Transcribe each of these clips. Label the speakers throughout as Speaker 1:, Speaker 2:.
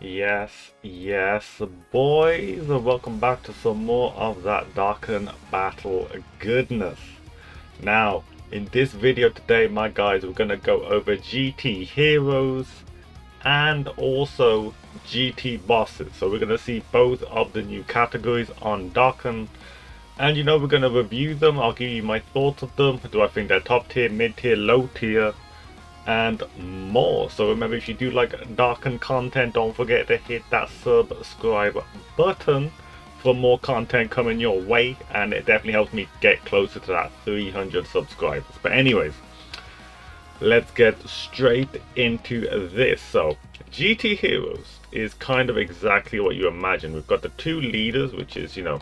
Speaker 1: Yes, boys, and welcome back to some more of that Dokkan battle goodness. Now, in this video today, my guys, we're gonna go over GT heroes and also GT bosses. So we're gonna see both of the new categories on Dokkan, and we're gonna review them. I'll give you my thoughts of them. Do I think they're top tier, mid tier, low tier? And more. So remember, if you do like Darken content, don't forget to hit that subscribe button for more content coming your way, and it definitely helps me get closer to that 300 subscribers. But anyways, let's get straight into this. So GT Heroes is kind of exactly what you imagine. We've got the two leaders, which is the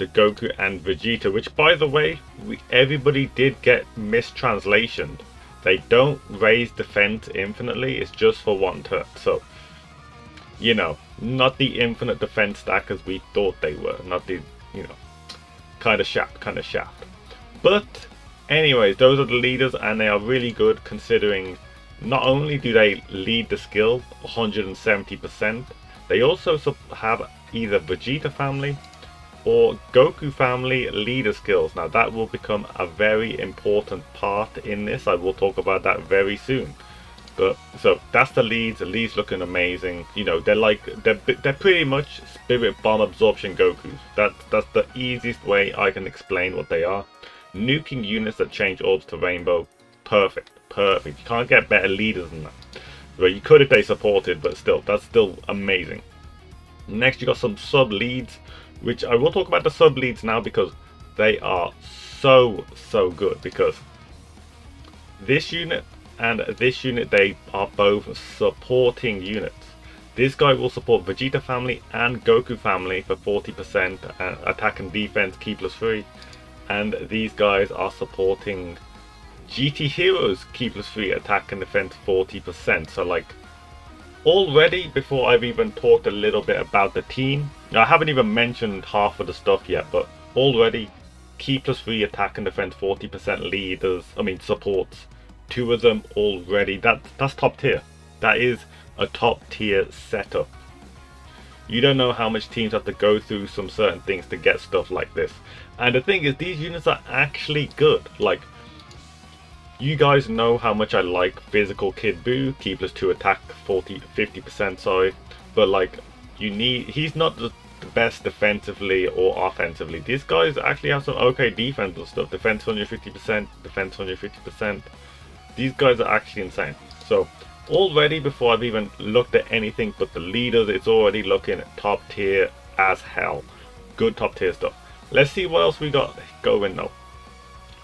Speaker 1: Goku and Vegeta, which by the way, everybody did get mistranslationed. They don't raise defense infinitely, it's just for one turn. So, not the infinite defense stack as we thought they were. Not the, kind of shaft. But, anyways, those are the leaders and they are really good considering not only do they lead the skill 170%, they also have either Vegeta family or Goku family leader skills. Now that will become a very important part in this. I will talk about that very soon. But so that's the leads. The leads looking amazing. They're pretty much Spirit Bomb Absorption Gokus. That's the easiest way I can explain what they are. Nuking units that change orbs to rainbow. Perfect. You can't get better leaders than that. Well, you could if they supported, but still, that's still amazing. Next, you got some sub leads, which I will talk about the sub leads now because they are so good. Because this unit and this unit, they are both supporting units. This guy will support Vegeta family and Goku family for 40% attack and defense key +3, and these guys are supporting GT Heroes key +3 attack and defense 40%. So like, already, before I've even talked a little bit about the team, I haven't even mentioned half of the stuff yet, but already key +3 attack and defense 40% leaders, supports, two of them already. That's top tier. That is a top tier setup. You don't know how much teams have to go through some certain things to get stuff like this. And the thing is, these units are actually good. Like, you guys know how much I like physical Kid Buu, key +2 attack 50%, sorry. But like, he's not the best defensively or offensively. These guys actually have some okay defense and stuff. Defense 150%, defense 150%. These guys are actually insane. So already, before I've even looked at anything but the leaders, it's already looking top tier as hell. Good top tier stuff. Let's see what else we got going though.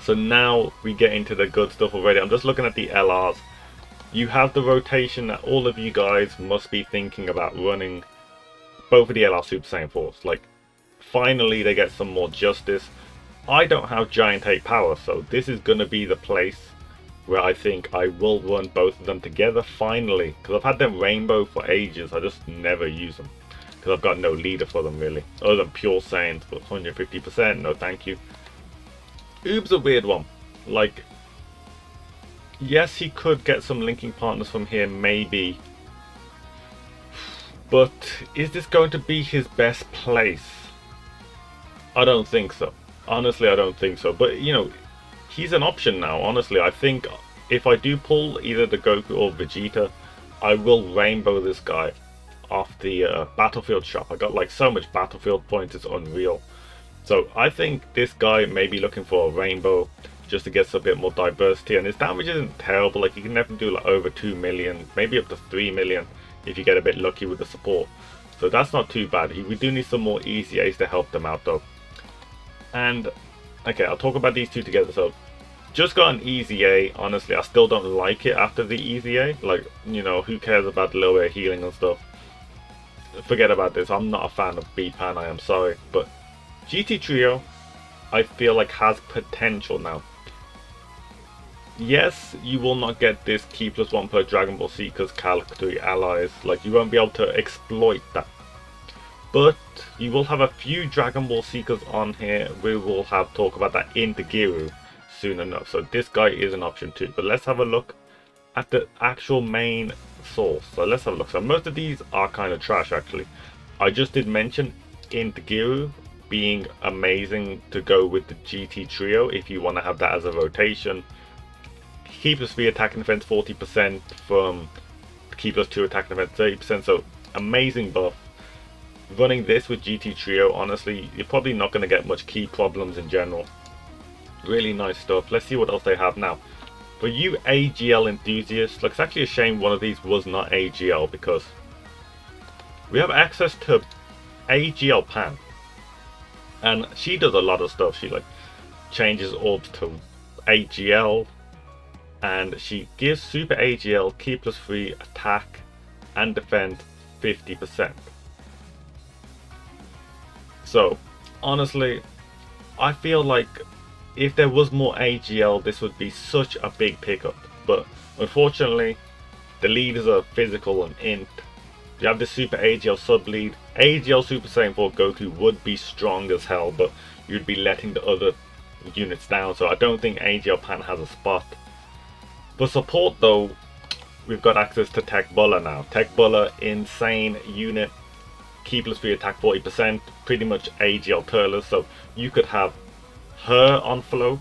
Speaker 1: So now we get into the good stuff already. I'm just looking at the LRs. You have the rotation that all of you guys must be thinking about running both of the LR Super Saiyan 4s. Like, finally they get some more justice. I don't have Giant 8 power, so this is going to be the place where I think I will run both of them together finally. Because I've had them Rainbow for ages, I just never use them. Because I've got no leader for them really. Other than Pure Saiyans, but 150%, no thank you. Oob's a weird one. Like, yes, he could get some linking partners from here, maybe. But is this going to be his best place? I don't think so. Honestly, I don't think so. But, he's an option now. Honestly, I think if I do pull either the Goku or Vegeta, I will rainbow this guy off the Battlefield shop. I got like so much Battlefield points, it's unreal. So I think this guy may be looking for a rainbow just to get a bit more diversity, and his damage isn't terrible. Like, you can never do like over 2 million, maybe up to 3 million if you get a bit lucky with the support. So that's not too bad. We do need some more easy A's to help them out though. And okay, I'll talk about these two together. So just got an easy A. Honestly, I still don't like it after the easy A. Like, who cares about the little bit of healing and stuff? Forget about this. I'm not a fan of B-Pan, I am sorry, but GT Trio, I feel like, has potential now. Yes, you will not get this key +1 per Dragon Ball Seekers Calc 3 allies. Like, you won't be able to exploit that. But you will have a few Dragon Ball Seekers on here. We will have talk about that in the Giru soon enough. So this guy is an option too. But let's have a look at the actual main source. So let's have a look. So most of these are kind of trash actually. I just did mention Giru being amazing to go with the GT trio if you want to have that as a rotation. Key plus 3 attack and defense 40% from Key plus 2 attack and defense 30%, so amazing buff. Running this with GT trio, honestly, you're probably not going to get much key problems in general. Really nice stuff. Let's see what else they have now. For you AGL enthusiasts, like, it's actually a shame one of these was not AGL, because we have access to AGL Pan. And she does a lot of stuff. She like changes orbs to AGL, and she gives Super AGL Key plus 3 attack and defense 50%. So honestly, I feel like if there was more AGL, this would be such a big pickup. But unfortunately, the leaders are physical and int. You have the Super AGL sub lead. AGL Super Saiyan 4 Goku would be strong as hell, but you'd be letting the other units down. So I don't think AGL Pan has a spot. For support though, we've got access to Tech Buller now. Tech Buller, insane unit. Key plus 3 attack 40%. Pretty much AGL Turles. So you could have her on float.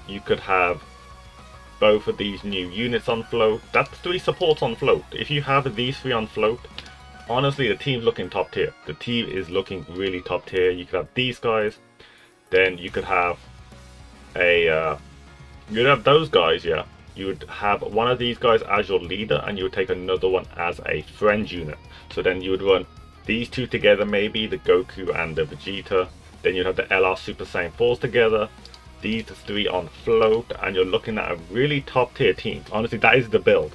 Speaker 1: You could have both of these new units on float. That's 3 supports on float. If you have these 3 on float, honestly, the team's looking top tier. The team is looking really top tier. You could have these guys, then you could have a you'd have those guys, yeah. You would have one of these guys as your leader, and you would take another one as a friend unit. So then you would run these 2 together, maybe the Goku and the Vegeta. Then you'd have the LR Super Saiyan 4s together. These 3 on float, and you're looking at a really top tier team. Honestly, that is the build.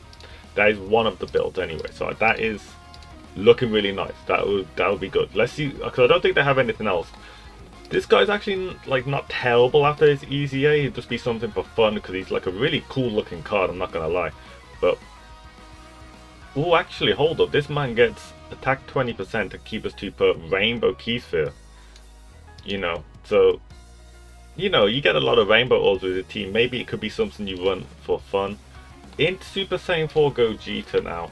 Speaker 1: That is one of the builds anyway. So that is looking really nice. That would be good. Let's see, because I don't think they have anything else. This guy's actually like not terrible after his EZA. He'd just be something for fun because he's like a really cool looking card, I'm not gonna lie. But oh, actually, hold up. This man gets attack 20% to keep us 2 per rainbow key sphere. You know, so you know, you get a lot of rainbow orbs with the team. Maybe it could be something you run for fun. In Super Saiyan 4 Gogeta now,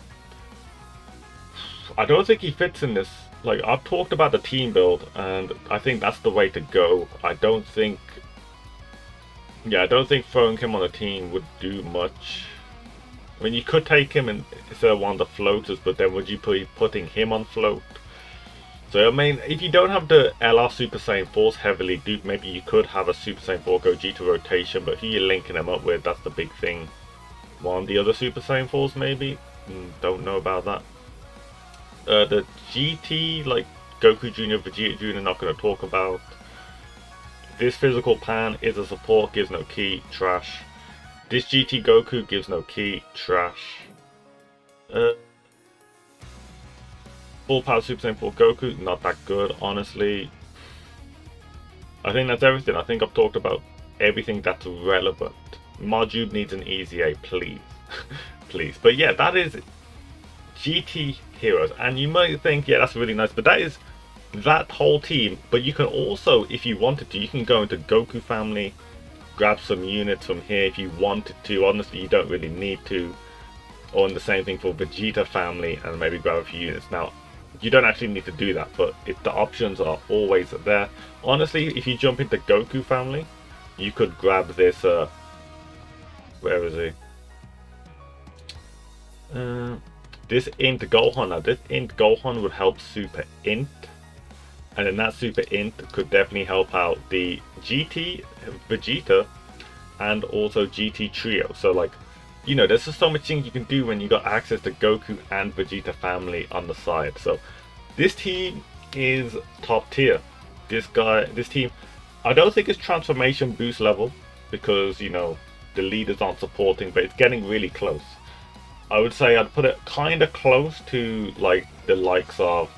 Speaker 1: I don't think he fits in this. Like, I've talked about the team build, and I think that's the way to go. I don't think throwing him on a team would do much. I mean, you could take him instead of one of the floaters, but then would you be putting him on float? So I mean, if you don't have the LR Super Saiyan 4s heavily, maybe you could have a Super Saiyan 4 Gogeta rotation, but who you're linking them up with, that's the big thing. One of the other Super Saiyan 4s maybe? Don't know about that. The GT, like Goku Jr., Vegeta Jr., not going to talk about. This physical Pan is a support, gives no key, trash. This GT Goku gives no key, trash. Full power Super Saiyan 4 Goku, not that good, honestly. I think that's everything. I think I've talked about everything that's relevant. Majub needs an EZA, please. Please. But yeah, that is GT Heroes. And you might think, yeah, that's really nice, but that is that whole team. But you can also, if you wanted to, you can go into Goku family, grab some units from here if you wanted to. Honestly, you don't really need to. Or in the same thing for Vegeta family, and maybe grab a few units. Now, you don't actually need to do that, but the options are always there. Honestly, if you jump into Goku family, you could grab this, where is he? This Int Gohan. Now, this Int Gohan would help Super Int, and then that Super Int could definitely help out the GT Vegeta and also GT Trio. So like, you know, there's just so much things you can do when you got access to Goku and Vegeta family on the side. So this team is top tier. This team, I don't think it's transformation boost level because, you know, the leaders aren't supporting, but it's getting really close. I would say I'd put it kind of close to like the likes of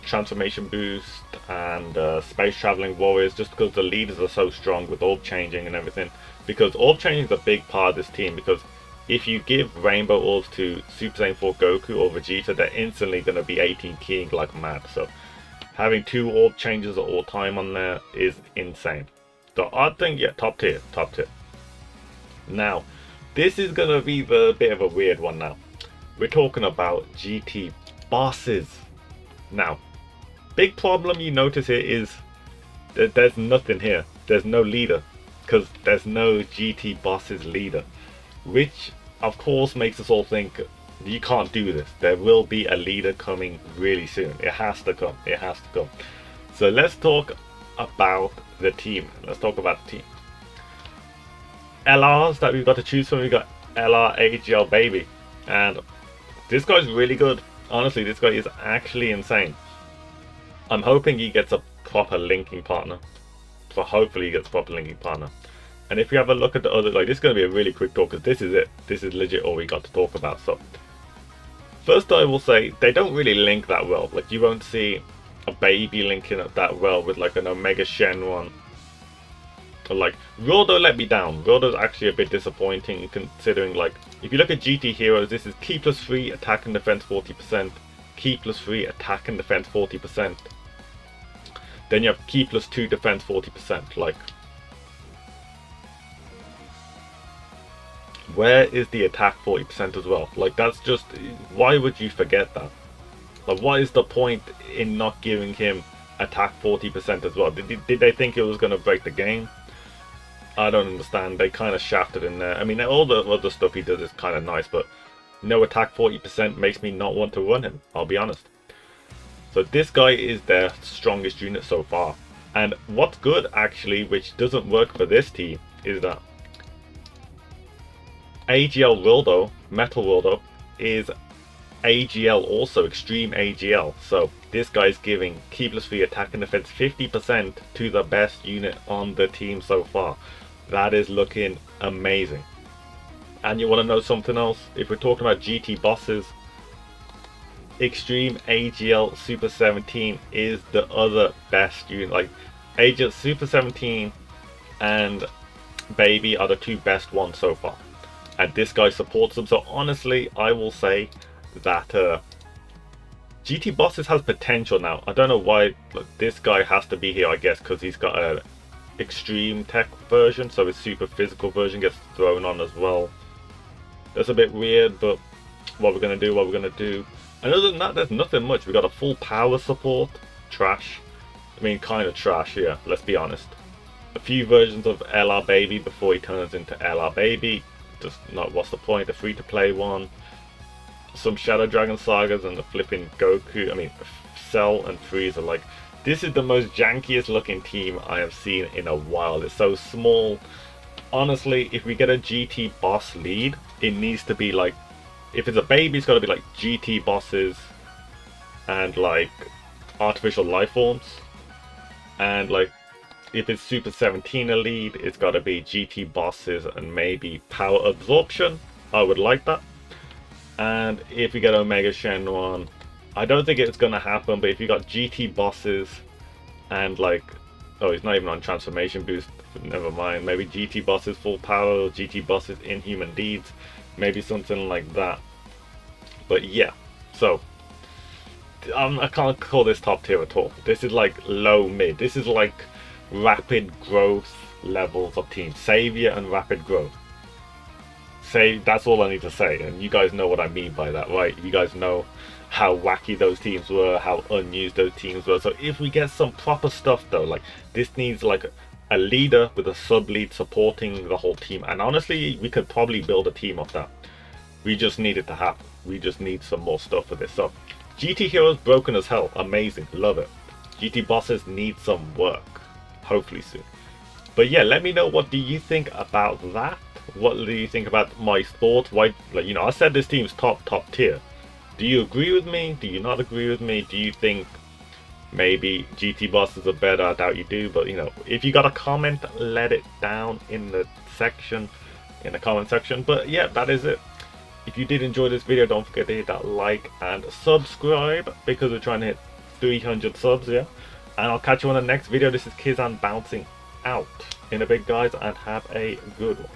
Speaker 1: transformation boost and space traveling warriors, just because the leaders are so strong with orb changing and everything. Because orb changing is a big part of this team, because if you give rainbow orbs to Super Saiyan 4 Goku or Vegeta, they're instantly going to be 18 keying like mad. So having 2 orb changes at all time on there is insane. So I think, yeah, top tier, top tier. Now, this is going to be the bit of a weird one now. we're talking about GT bosses. Now, big problem you notice here is that there's nothing here. There's no leader, because there's no GT bosses leader, which of course makes us all think you can't do this. There will be a leader coming really soon. It has to come. It has to come. So let's talk about the team. Let's talk about the team. LRs that we've got to choose from. We've got LR AGL Baby, and this guy's really good. Honestly, this guy is actually insane. I'm hoping he gets a proper linking partner. So hopefully he gets a proper linking partner. And if you have a look at the other, like, this is going to be a really quick talk, because this is it. This is legit all we got to talk about. So first I will say, they don't really link that well. Like, you won't see a Baby linking up that well with like an Omega Shen one. Or like, Rodo let me down. Rodo's actually a bit disappointing, considering, like, if you look at GT Heroes, this is Ki +3, attack and defense 40%. Ki +3, attack and defense 40%. Then you have Ki +2, defense 40%. Like, where is the attack 40% as well? Like, that's just, why would you forget that? Like, what is the point in not giving him attack 40% as well? Did they think it was going to break the game? I don't understand. They kind of shafted in there. I mean, all the other stuff he does is kind of nice, but no attack 40% makes me not want to run him, I'll be honest. So this guy is their strongest unit so far. And what's good, actually, which doesn't work for this team, is that AGL Wildo, Metal Wildo, is AGL also, Extreme AGL. So this guy's giving Ki +3 attack and defense 50% to the best unit on the team so far. That is looking amazing. And you want to know something else? If we're talking about GT bosses, Extreme AGL Super 17 is the other best unit. Like, AGL Super 17 and Baby are the two best ones so far. And this guy supports them. So honestly, I will say that GT bosses has potential now. I don't know why this guy has to be here, I guess because he's got an extreme tech version, so his super physical version gets thrown on as well. That's a bit weird, but what we're going to do. And other than that, there's nothing much. We got a full power support. Trash. I mean, kind of trash, yeah, let's be honest. A few versions of LR Baby before he turns into LR Baby. Just not, what's the point? A free-to-play one. Some Shadow Dragon sagas and the flipping Goku. I mean, Cell and Frieza. Like, this is the most jankiest looking team I have seen in a while. It's so small. Honestly, if we get a GT boss lead, it needs to be like, if it's a baby, it's got to be like GT bosses and like artificial life forms. And like, if it's Super 17 a lead, it's got to be GT bosses and maybe power absorption. I would like that. And if we get Omega Shen one, I don't think it's going to happen, but if you got GT bosses and like, oh, he's not even on transformation boost, never mind, maybe GT bosses full power, or GT bosses inhuman deeds, maybe something like that. But yeah, so I can't call this top tier at all. This is like low mid. This is like rapid growth levels of teams. Savior and rapid growth. That's all I need to say, and you guys know what I mean by that, right? You guys know how wacky those teams were, how unused those teams were. So if we get some proper stuff though, like this needs like a leader with a sub lead supporting the whole team, and honestly we could probably build a team off that. We just need it to happen. We just need some more stuff for this. So GT Heroes broken as hell, amazing, love it. GT bosses need some work, hopefully soon. But yeah, let me know, what do you think about that? What do you think about my thoughts? Why, like, you know, I said this team's top tier. Do you agree with me? Do you not agree with me? Do you think maybe GT bosses are better? I doubt you do, but you know, if you got a comment, let it down in the section, in the comment section. But yeah, that is it. If you did enjoy this video, don't forget to hit that like and subscribe, because we're trying to hit 300 subs, yeah. And I'll catch you on the next video. This is Kizan bouncing out in a bit, guys, and have a good one.